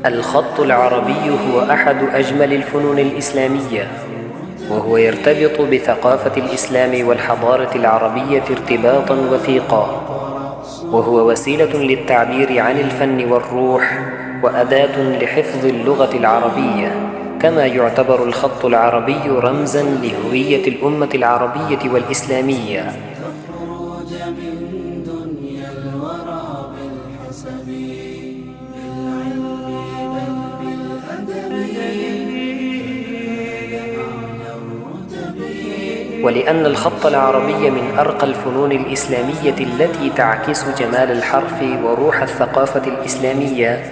الخط العربي هو أحد أجمل الفنون الإسلامية، وهو يرتبط بثقافة الإسلام والحضارة العربية ارتباطاً وثيقاً، وهو وسيلة للتعبير عن الفن والروح، وأداة لحفظ اللغة العربية. كما يعتبر الخط العربي رمزاً لهوية الأمة العربية والإسلامية. ولأن الخط العربي من أرقى الفنون الإسلامية التي تعكس جمال الحرف وروح الثقافة الإسلامية،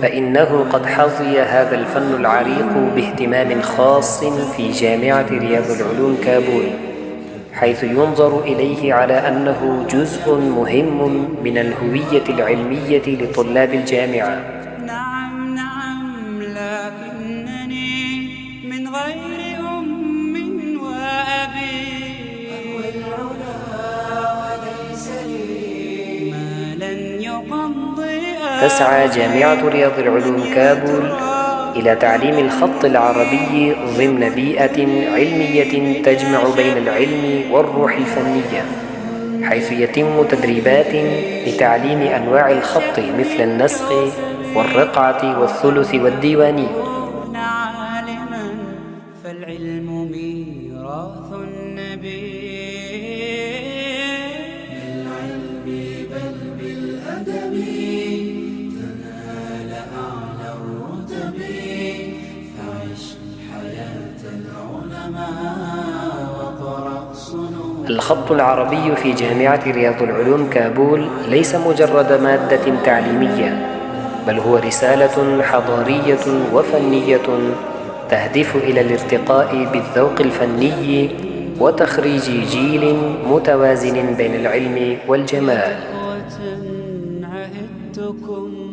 فإنه قد حظي هذا الفن العريق باهتمام خاص في جامعة رياض العلوم كابول، حيث ينظر إليه على أنه جزء مهم من الهوية العلمية لطلاب الجامعة. نعم نعم، لكنني من غير أم وأبي أهوى العلا وليس لي ما لن يقضي. تسعى جامعة رياض العلوم كابول إلى تعليم الخط العربي ضمن بيئة علمية تجمع بين العلم والروح الفنية، حيث يتم تدريبات لتعليم أنواع الخط مثل النسخ والرقعة والثلث والديواني. عالما فالعلم ميراث النبي، بالعلم بل بالأدب تنال أعلى الرتب، فعش حياة العلماء وقرأ صنوع. الخط العربي في جامعة رياض العلوم كابول ليس مجرد مادة تعليمية، بل هو رسالة حضارية وفنية تهدف إلى الارتقاء بالذوق الفني وتخريج جيل متوازن بين العلم والجمال. عهدتكم